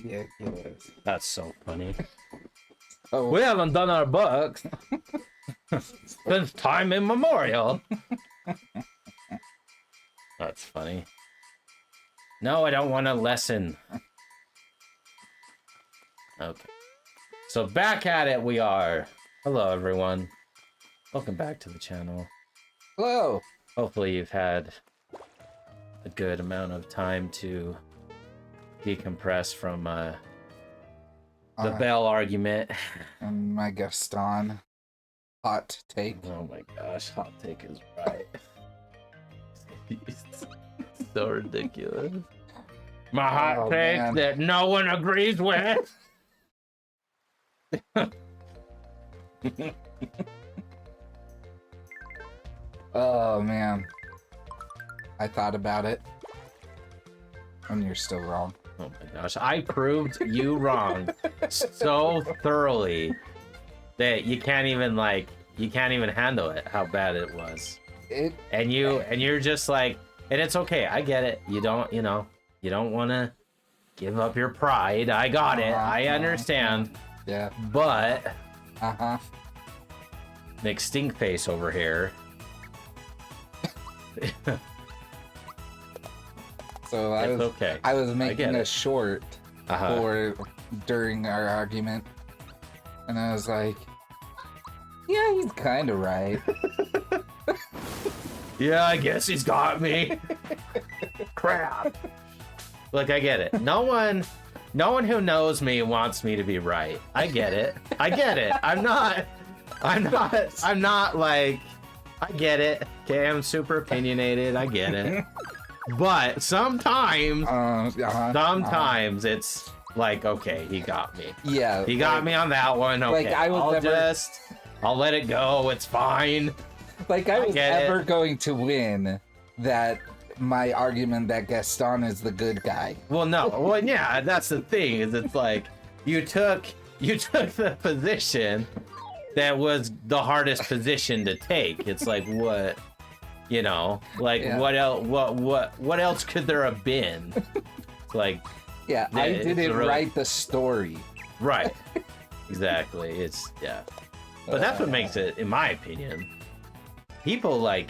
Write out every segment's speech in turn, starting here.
Ridiculous. That's so funny. Oh, We haven't done our books since time immemorial. That's funny. No, I don't want a lesson. Okay. So back at it we are. Hello, everyone. Welcome back to the channel. hello. Hopefully you've had a good amount of time to decompress from the Bell argument. And my Gaston hot take. Oh my gosh, hot take is right. It's so ridiculous. My hot take man. that no one agrees with. Oh man, I thought about it, and you're still wrong. Oh my gosh, I proved you wrong so thoroughly that you can't even handle it, how bad it was. And you're just like, and it's okay, I get it. You don't want to give up your pride. I got it. I understand. Yeah. But Nick Stink Face over here. So okay. I was making a short for during our argument, and I was like, yeah, he's kind of right. Yeah, I guess he's got me. Crap. Look, I get it. No one who knows me wants me to be right. I get it. I'm not like, I get it. Okay, I'm super opinionated. I get it. But sometimes it's like, okay, he got me. Yeah. He got me on that one. Okay, like I'll let it go. It's fine. Like I was never going to win that my argument that Gaston is the good guy. Well, no. Well, yeah, that's the thing. Is it's like you took the position that was the hardest position to take. It's like what, what else? What else could there have been? Like, yeah, I didn't write the story. Right. Exactly. It's but that's what makes it, in my opinion. People I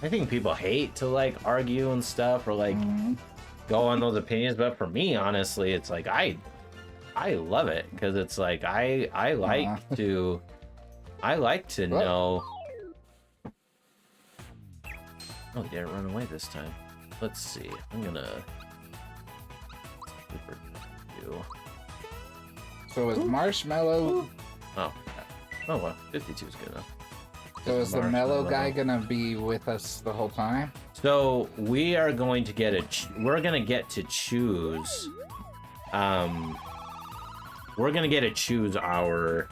think people hate to argue and stuff or go on those opinions, but for me, honestly, it's like I love it because it's like I like to know. Oh, he didn't run away this time. Let's see. I'm gonna So is Marshmallow? Oh well, 52 is good enough. So is the mellow guy gonna be with us the whole time? So we are going to get we're gonna get to choose. We're gonna get to choose our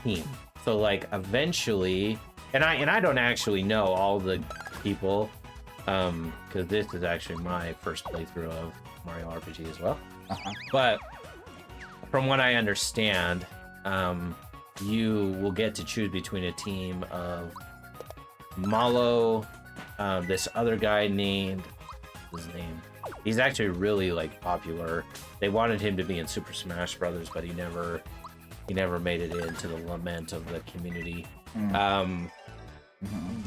team. So eventually, and I don't actually know all the people, because this is actually my first playthrough of Mario RPG as well. But from what I understand, you will get to choose between a team of Malo, this other guy named, what's his name? He's actually really popular. They wanted him to be in Super Smash Brothers, but he never made it into the lament of the community.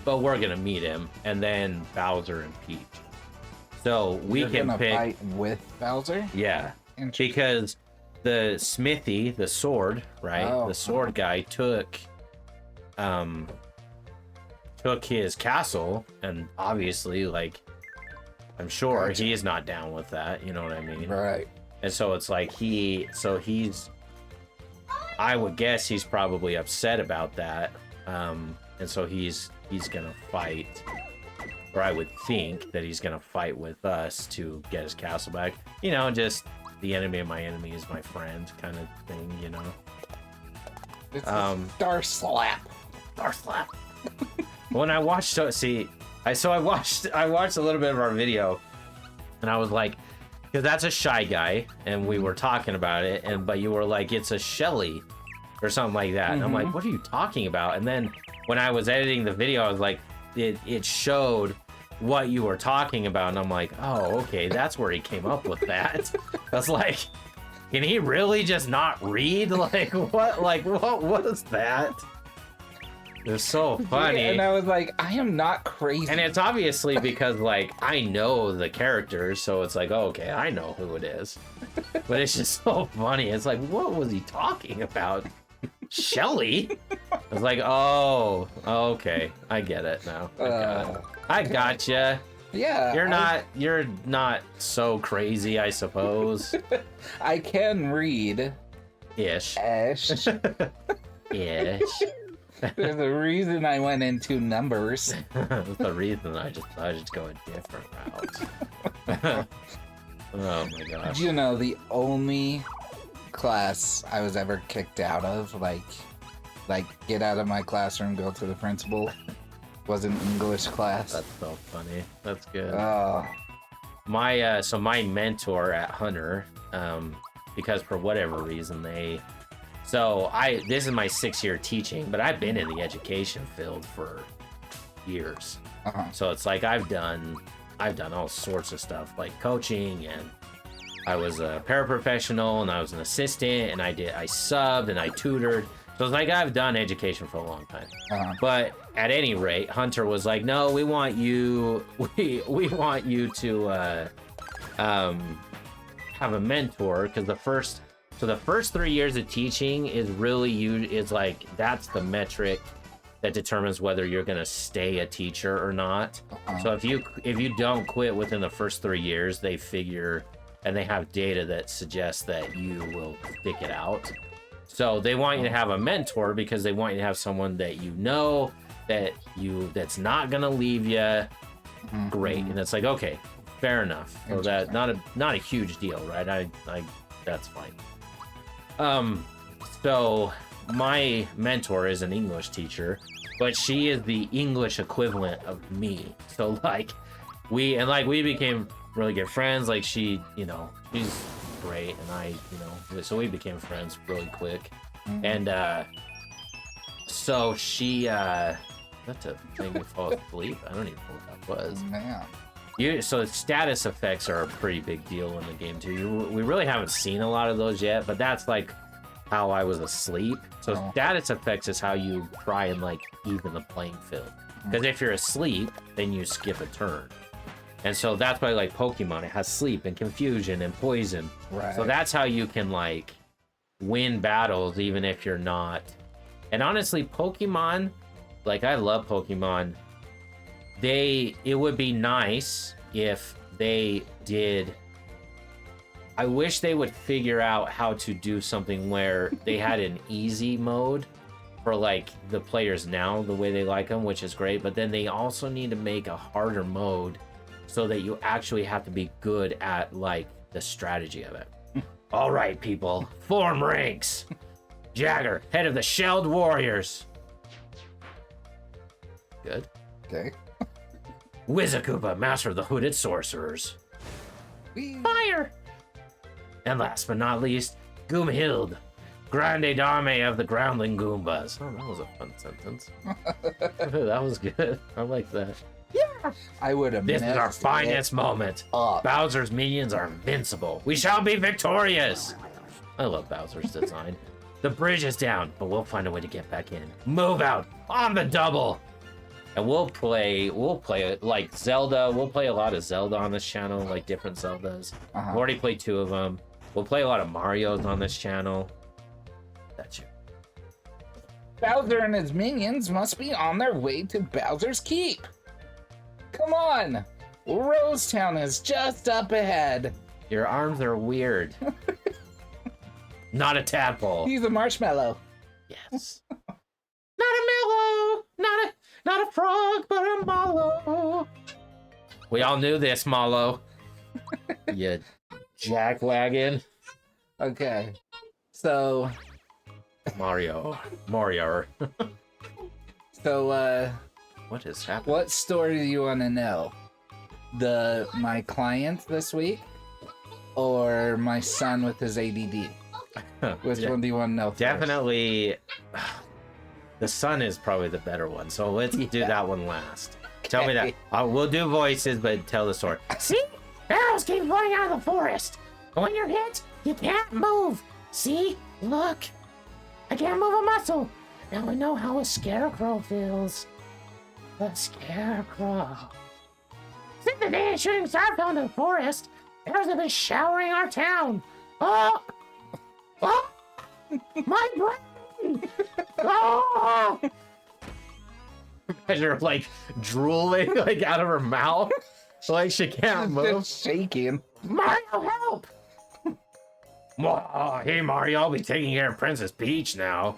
But we're gonna meet him, and then Bowser and Peach. So we can pick fight with Bowser. Yeah, because the smithy, the sword, right? The sword guy took his castle, and obviously, I'm sure he's not down with that. You know what I mean? Right. And so it's like I would guess he's probably upset about that. And so he's gonna fight, or I would think that he's gonna fight with us to get his castle back. Just the enemy of my enemy is my friend kind of thing, It's Star Slap. Star Slap. When I watched, I watched a little bit of our video, and I was like, because that's a Shy Guy, and we were talking about it, but you were like, it's a Shelly or something like that, and I'm like, what are you talking about? And then when I was editing the video, I was like, it showed what you were talking about, and I'm like, oh, okay, that's where he came up with that. I was like, can he really just not read? Like, what? Like, what was that? It was so funny. Yeah, and I was like, I am not crazy. And it's obviously because, like, I know the characters, so it's like, oh, okay, I know who it is. But it's just so funny. It's like, what was he talking about? Shelly? I was like, oh, okay, I get it now. I gotcha. Yeah. You're not so crazy, I suppose. I can read. Ish. Ish. Ish. There's a reason I went into numbers. That's the reason I just go a different route. Oh my gosh. You know, the only class I was ever kicked out of, like get out of my classroom, go to the principal, was an English class. That's so funny. That's good. Oh. So my mentor at Hunter, because for whatever reason this is my 6th year teaching, but I've been in the education field for years. So it's like I've done all sorts of stuff, like coaching, and I was a paraprofessional, and I was an assistant, and I subbed and I tutored. So it's like I've done education for a long time. But at any rate, Hunter was like, no, we want you to have a mentor, because the first 3 years of teaching is really that's the metric that determines whether you're going to stay a teacher or not. So if you don't quit within the first 3 years, they figure, and they have data that suggests that you will stick it out. So they want you to have a mentor, because they want you to have someone that that's not going to leave you. Great. And it's like, okay, fair enough. So that not a huge deal, right? I that's fine. So my mentor is an English teacher, but she is the English equivalent of me. So we became really good friends. Like she's great, and so we became friends really quick. And so she that's a thing to fall asleep. I don't even know what that was. Man. So status effects are a pretty big deal in the game too. We really haven't seen a lot of those yet, but that's like how I was asleep. So status effects is how you try and even the playing field. Because if you're asleep, then you skip a turn. And so that's why Pokemon, it has sleep and confusion and poison. Right. So that's how you can win battles even if you're not. And honestly, Pokemon, I love Pokemon. It would be nice if they did. I wish they would figure out how to do something where they had an easy mode for the players now, the way they like them, which is great. But then they also need to make a harder mode so that you actually have to be good at the strategy of it. All right, people, form ranks. Jagger, head of the Shelled Warriors. Good. Okay. Wizakoopa, master of the Hooded Sorcerers. Fire! And last but not least, Goomhild, Grande Dame of the Groundling Goombas. Oh, that was a fun sentence. That was good. I like that. Yeah! I would have. This is our finest moment. Bowser's minions are invincible. We shall be victorious! I love Bowser's design. The bridge is down, but we'll find a way to get back in. Move out on the double! And we'll play like Zelda. We'll play a lot of Zelda on this channel, different Zeldas. I've already played 2 of them. We'll play a lot of Marios on this channel. That's you. Bowser and his minions must be on their way to Bowser's Keep. Come on! Rosetown is just up ahead. Your arms are weird. Not a tadpole. He's a marshmallow. Yes. Not a mellow. Not a frog, but a mallow. We all knew this, Mallow. You jackwagon. Okay. So. Mario. So, what is happening? What story do you want to know? My client this week? Or my son with his ADD? Which one do you want to know first? Definitely. The son is probably the better one, so let's do that one last. Tell me that. We'll do voices, but tell the story. See? Arrows keep flying out of the forest. When you're hit, you can't move. See? Look. I can't move a muscle. Now I know how a scarecrow feels. A scarecrow. Since the day a shooting star fell into the forest, arrows have been showering our town. Oh! Oh! My brain! Oh! Imagine her, like, drooling, like, out of her mouth. Like, she can't move. Just shaking. Mario, help! Hey, Mario, I'll be taking care of Princess Peach now.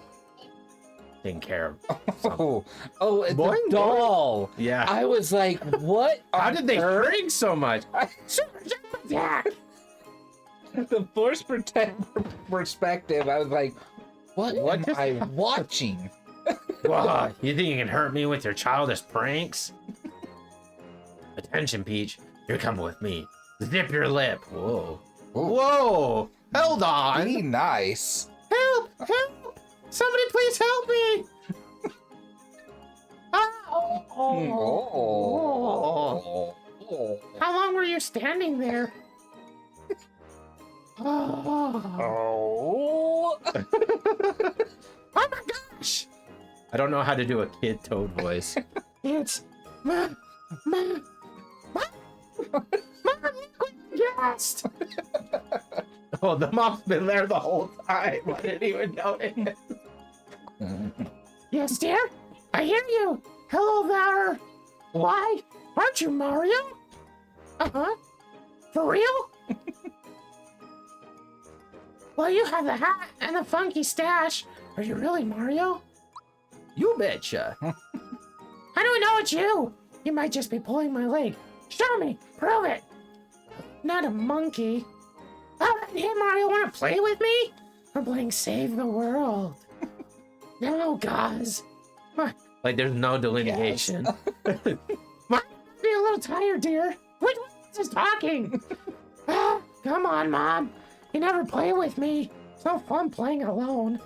Taking care of something. Oh, it's a doll. Yeah. I was like, what? How did they shrink so much? Super jump attack! The force perspective, I was like, what am I watching? Whoa, you think you can hurt me with your childish pranks? Attention, Peach. You're coming with me. Zip your lip. Whoa. Ooh. Whoa! Hold on! Be nice. Help! Help! Somebody please help me! Oh. How long were you standing there? Oh my gosh! I don't know how to do a kid Toad voice. It's Mom, guest. Oh, the mom's been there the whole time. I didn't even know it. Yes, dear? I hear you. Hello there. Why? Aren't you Mario? Uh-huh. For real? Well, you have the hat and the funky stash. Are you really Mario? You betcha. I don't know it's you. You might just be pulling my leg. Show me. Prove it. Not a monkey. All right, hey Mario, want to play with me? We're playing Save the World. No, guys. Like there's no delineation. Yes. Might be a little tired, dear. Which one is talking? Come on, Mom. You never play with me. It's no fun playing alone.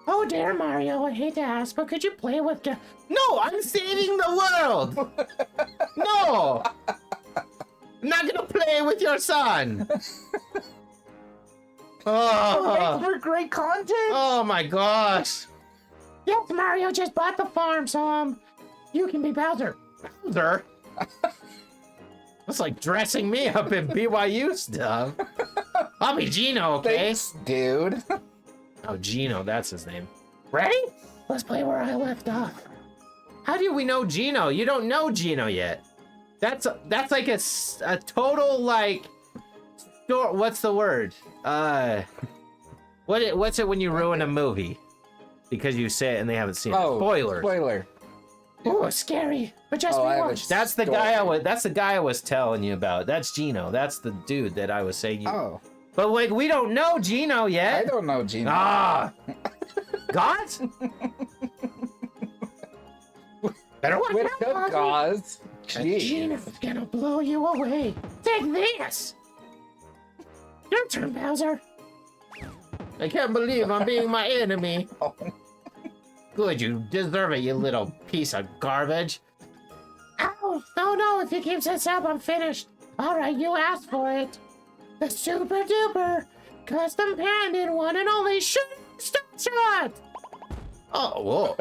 Oh dear, Mario, I hate to ask, but could you play with No, I'm saving the world! No! I'm not gonna play with your son! Oh, for great content? Oh my gosh! Yes, Mario just bought the farm, so you can be Bowser. Bowser? That's like dressing me up in BYU stuff. I'll be Gino, okay? Thanks, dude. Oh, Gino, that's his name. Ready? Let's play where I left off. How do we know Gino? You don't know Gino yet. That's like a total like. What's the word? What's it when you ruin a movie because you say it and they haven't seen it? Spoilers. Spoiler. Oh, scary. But just watch. That's the guy I was telling you about. That's Gino. That's the dude that I was saying. Oh. But like we don't know Gino yet. I don't know Gino. Ah. God? Better watch With the out, gauze. Gino's gonna blow you away. Take this. Your turn, Bowser. I can't believe I'm being my enemy. Oh. Good, you deserve it, you little piece of garbage. Ow! No, if you keep this up, I'm finished. Alright, you asked for it. The super duper custom painted one and only shooting star shot! Oh, whoa.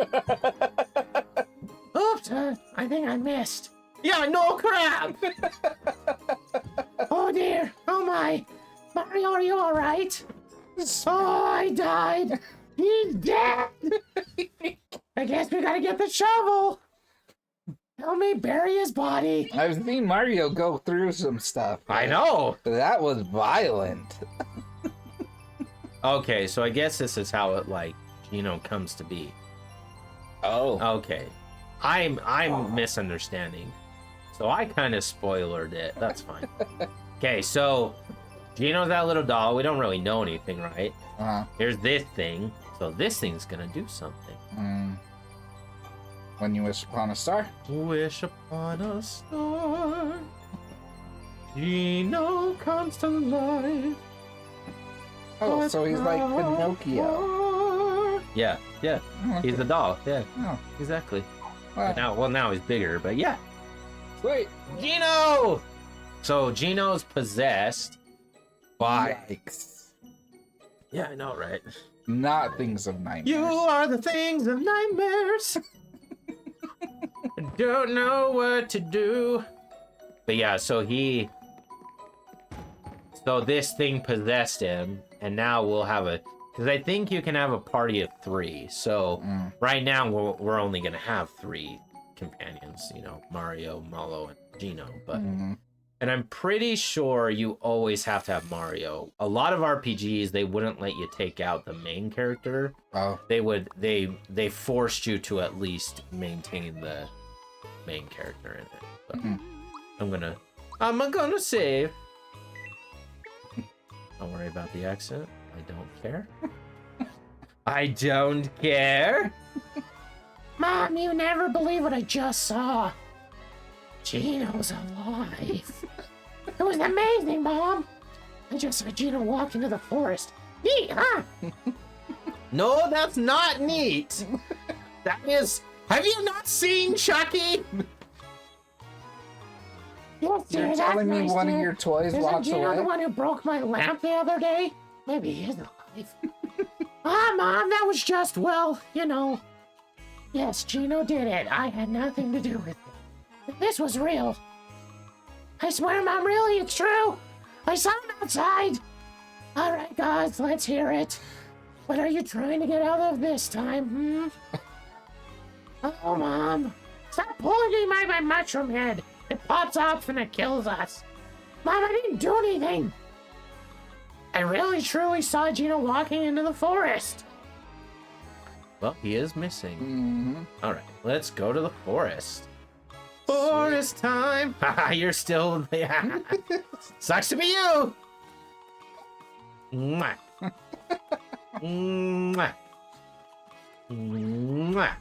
Oops, I think I missed. Yeah, no crap! Oh dear, oh my. Mario, are you alright? Oh, I died. He's dead. I guess we gotta get the shovel. Help me bury his body. I've seen Mario go through some stuff. I know. That was violent. Okay, so I guess this is how it comes to be. Oh. Okay. I'm misunderstanding. So I kind of spoilered it. That's fine. Okay, so Gino's that little doll. We don't really know anything, right? Uh-huh. Here's this thing. So this thing's gonna do something. When you wish upon a star. Wish upon a star. Gino comes to life. Oh, so he's like Pinocchio. Yeah. Oh, He's the doll. Yeah, Oh. exactly. Now he's bigger, but yeah. Wait. Gino! So Gino's possessed by... Yikes. Yeah, I know, right? Not things of nightmares. You are the things of nightmares. I don't know what to do. But yeah, so this thing possessed him, and now we'll have because I think you can have a party of 3. So right now we're only gonna have 3 companions, Mario, Malo, and Gino. But and I'm pretty sure you always have to have Mario. A lot of RPGs, they wouldn't let you take out the main character. Oh. They forced you to at least maintain the main character in it. But I'm gonna save. Don't worry about the accent. I don't care. I don't care. Mom, you never believe what I just saw. Gino's alive. It was amazing, Mom. I just saw Gino walk into the forest. Neat, huh? No, that's not neat. That is... Have you not seen Chucky? Yes, dear, You're that's telling me nice, one dear. of your toys Isn't walks Gino away? the one who broke my lamp the other day? Maybe he is alive. Mom, that was just, Yes, Gino did it. I had nothing to do with it. This was real. I swear, Mom, really, it's true. I saw him outside. All right, guys, let's hear it. What are you trying to get out of this time, Oh, Mom. Stop pulling me by my mushroom head. It pops off and it kills us. Mom, I didn't do anything. I really, truly saw Gino walking into the forest. Well, he is missing. All right, let's go to the forest. Forest time. You're still there. Sucks to be you. Mwah. Mwah. Mwah.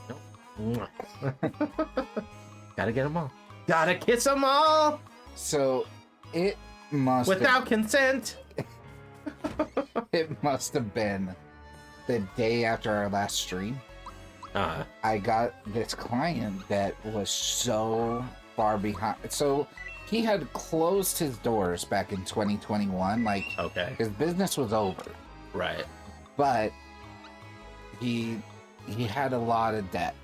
Nope. Mwah. Gotta get them all. Gotta kiss them all. So it must without consent. It must have been the day after our last stream. I got this client that was so far behind. So he had closed his doors back in 2021. Like, okay, his business was over. Right. But he had a lot of debt.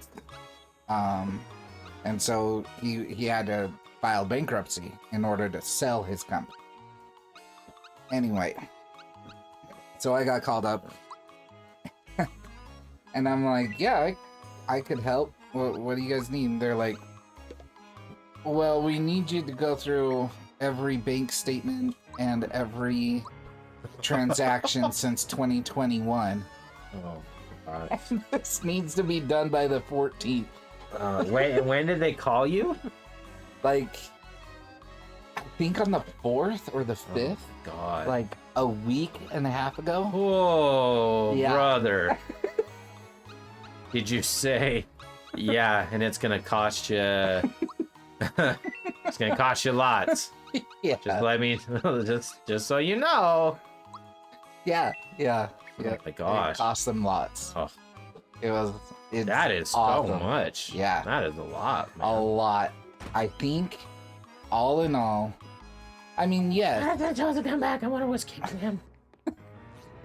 And so he had to file bankruptcy in order to sell his company. Anyway, so I got called up. And I'm like, yeah, I could help. What do you guys need? And they're like, well, we need you to go through every bank statement and every transaction since 2021. Oh, God. And this needs to be done by the 14th. When did they call you? Like, I think on the 4th or the 5th. Oh, God. Like a week and a half ago. Whoa, Yeah. brother. Did you say, yeah, and it's gonna cost you, it's gonna cost you lots. Yeah. Just let me, just so you know. Yeah. Oh my gosh. It cost them lots. Oh. That is awesome. so much. Yeah. That is a lot, man. A lot. I think, all in all, I mean, yes. I told him to come back. I wonder what's keeping him.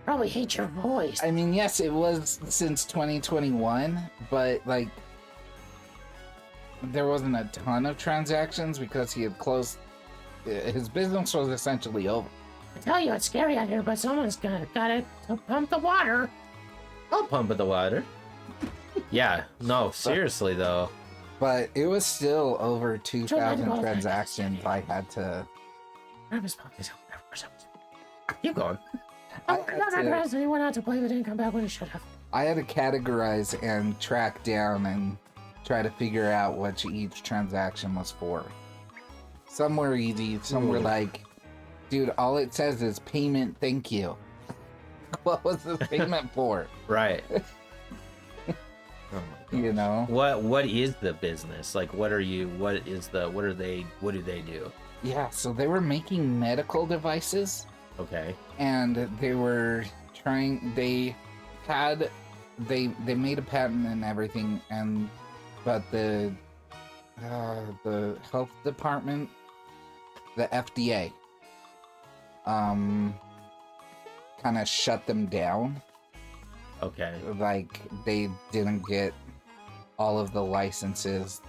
Probably hate your voice. I mean, yes, it was since 2021, but, like, there wasn't a ton of transactions because he had closed. His business was essentially over. I tell you, it's scary out here, but someone's gotta pump the water. I'll pump the water. Yeah, no, seriously, though. But it was still over 2,000 transactions I had to... Keep going. I He went out to play, but didn't come back when he should have. I had to categorize and track down and try to figure out what each transaction was for. Some were easy, some were like, dude, all it says is payment, thank you. What was the payment for? Right. You know? What is the business? Like, what do they do? Yeah, so they were making medical devices. Okay. And they were they had they made a patent and everything, but the health department, the FDA, kind of shut them down. Okay. Like, they didn't get all of the licenses.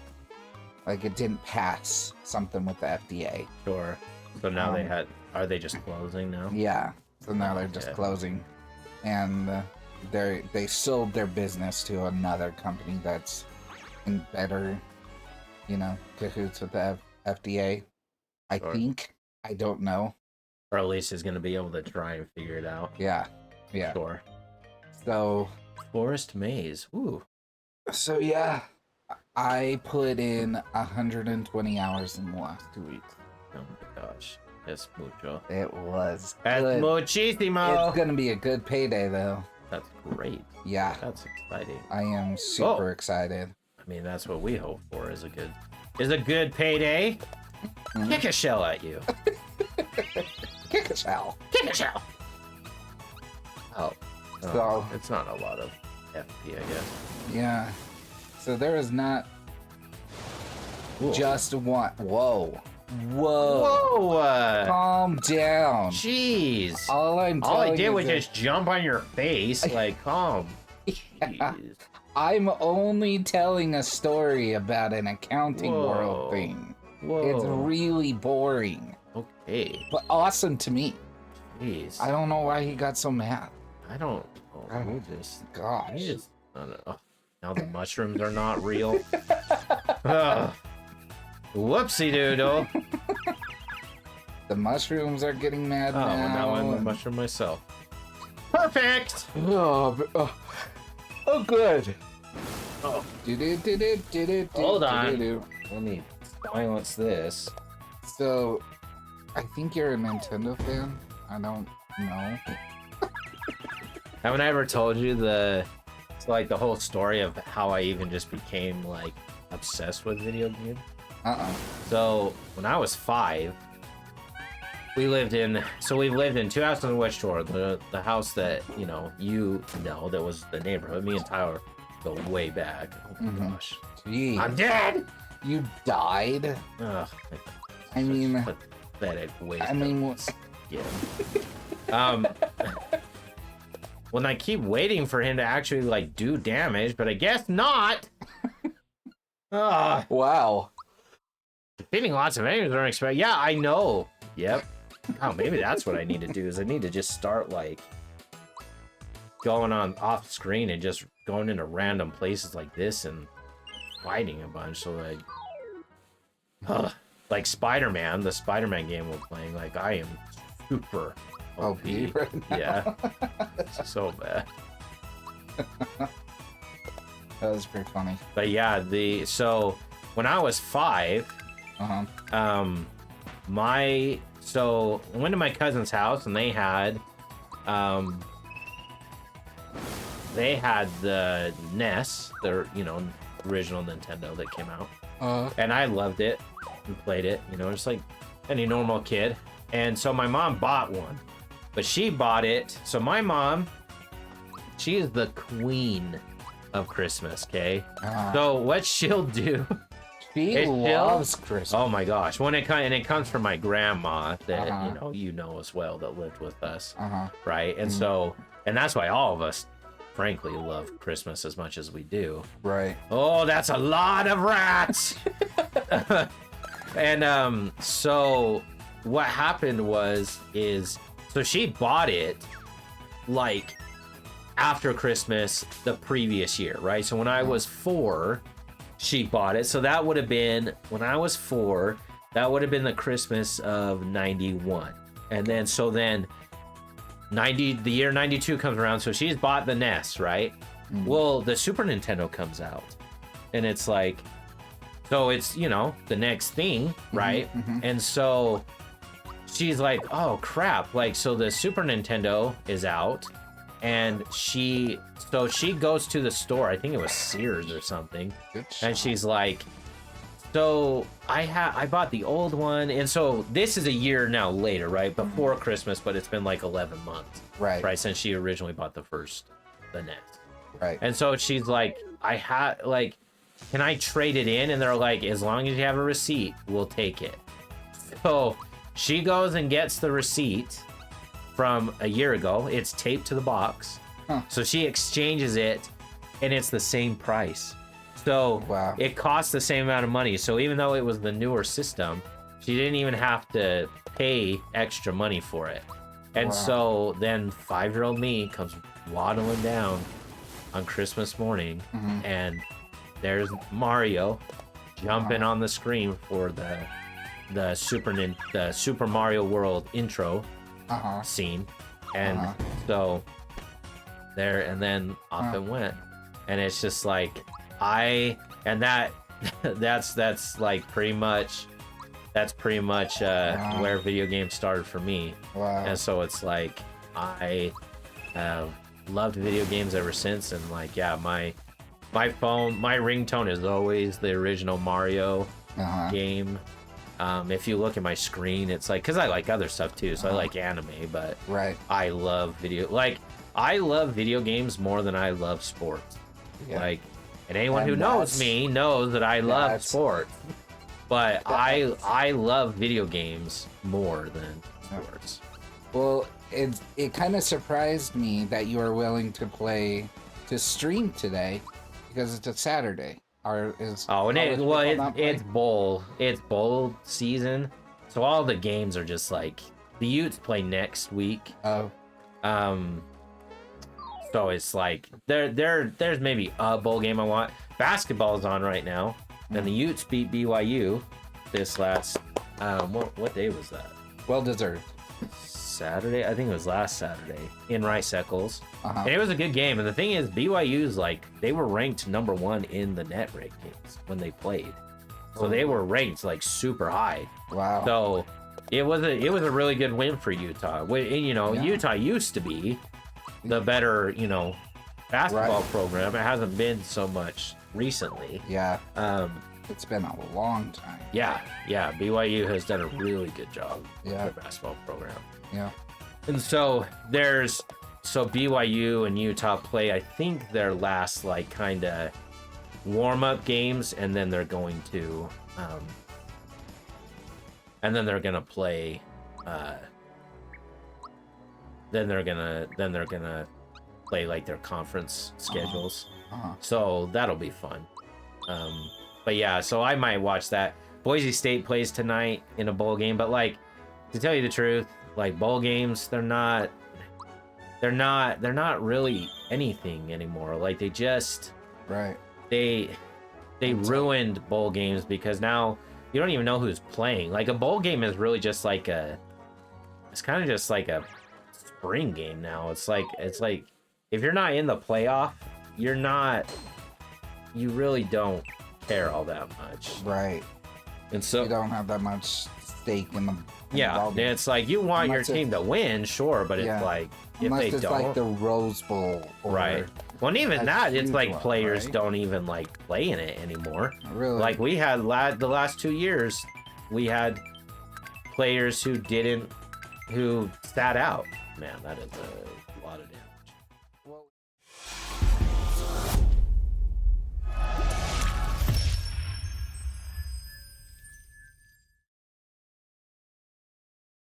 Like, it didn't pass something with the FDA. Sure. So now are they just closing now? Yeah. So now they're just closing. And they sold their business to another company that's in better, cahoots with the FDA. I think. I don't know. Or at least is going to be able to try and figure it out. Yeah. Sure. So... Forest Maze. Ooh. So, yeah. I put in 120 hours in the last 2 weeks. Oh my gosh. Es mucho. It was Es good. muchísimo. It's going to be a good payday, though. That's great. Yeah. That's exciting. I am super excited. I mean, that's what we hope for is a good payday. Mm-hmm. Kick a shell at you. Kick a shell. Kick a shell. Oh. So it's not a lot of FP, I guess. Yeah. So there is not just one. Whoa. Calm down. Jeez. All I did was just jump on your face. Like, calm. Yeah. I'm only telling a story about an accounting world thing. Whoa. It's really boring. Okay. But awesome to me. Jeez. I don't know why he got so mad. I don't know. Gosh. I don't know. Now the mushrooms are not real. Whoopsie doodle. The mushrooms are getting mad now. Well, now I'm a mushroom myself. Perfect! Oh, good. Oh. Hold on. Let me silence this. So, I think you're a Nintendo fan. I don't know. Haven't I ever told you the whole story of how I even just became like obsessed with video games? So when I was 5, we've lived in 2 houses in West Shore. The house that that was the neighborhood. Me and Tyler go way back. Oh my gosh. Jeez. I'm dead. You died? Ugh. I mean, pathetic waste. I mean, when I keep waiting for him to actually like do damage, but I guess not. Wow. Defeating lots of enemies are unexpected. Yeah, I know. Yep. Oh, maybe that's what I need to do. Is I need to just start like going on off screen and just going into random places like this and fighting a bunch. So like Spider-Man, the Spider-Man game we're playing. Like I am super OP right now. Yeah. It's so bad. That was pretty funny. But yeah, so when I was 5, I went to my cousin's house and they had the NES, the original Nintendo that came out, and I loved it and played it, just like any normal kid. And so my mom bought one, but she bought it. So my mom, she is the queen of Christmas, okay? So what she'll do, she loves Christmas. Oh my gosh! It comes from my grandma that you know as well, that lived with us, right? And so that's why all of us, frankly, love Christmas as much as we do. Right. Oh, that's a lot of rats. And so what happened is so she bought it like after Christmas the previous year, right? So when I was 4, she bought it. So that would have been when I was 4. That would have been the Christmas of '91, and then the year 92 comes around. So she's bought the NES, right? Well, the Super Nintendo comes out, and it's like, so it's the next thing, right? And so she's like, oh crap! Like, so the Super Nintendo is out. And she goes to the store, I think it was Sears or something, and she's like, so I bought the old one, and so this is a year now later, right, before Christmas, but it's been like 11 months, right, since she originally bought the NES. Right. And so she's like, can I trade it in? And they're like, as long as you have a receipt, we'll take it. So she goes and gets the receipt from a year ago. It's taped to the box. Huh. So she exchanges it, and it's the same price. So wow. It costs the same amount of money. So even though it was the newer system, she didn't even have to pay extra money for it. And wow. So then 5-year-old me comes waddling down on Christmas morning, and there's Mario jumping on the screen for the Super Mario World intro scene, and so there, and then off it went, and it's just like that's like pretty much where video games started for me. Wow. And so it's like I loved video games ever since, and like my phone, my ringtone is always the original Mario game. If you look at my screen, it's like, because I like other stuff too, so I like anime, but right. I love video games more than I love sports. Yeah. Like, and anyone who knows me knows that I love sports, but I love video games more than sports. Well, it kind of surprised me that you are willing to stream today, because it's a Saturday. It's bowl season, so all the games are just like, the Utes play next week. So it's like there's maybe a bowl game I want. Basketball's on right now, and the Utes beat BYU this last what day was that? Well deserved. Saturday, I think it was last Saturday in Rice Eccles, and it was a good game. And the thing is, BYU's like, they were ranked number 1 in the net rankings when they played, so they were ranked like super high. Wow! So it was a really good win for Utah. Utah used to be the better basketball program. It hasn't been so much recently. Yeah. It's been a long time. Yeah. BYU has done a really good job with their basketball program. Yeah. And so BYU and Utah play, I think, their last like kind of warm-up games, and then they're going to play then they're gonna play like their conference schedules. So that'll be fun. But yeah, so I might watch that. Boise State plays tonight in a bowl game, but like, to tell you the truth, like, bowl games, they're not really anything anymore. Like, they just they ruined bowl games, because now you don't even know who's playing. Like, a bowl game is really just like it's kind of just like a spring game now. It's like if you're not in the playoff, you really don't care all that much. Right. And so you don't have that much stake in the it's like, you want your team to win, sure, but it's like, if they don't, like the Rose Bowl, right? Well, and even that, it's like players don't even like play in it anymore. Really? Like, we had the last 2 years, we had players who sat out. Man, that is a lot of damage.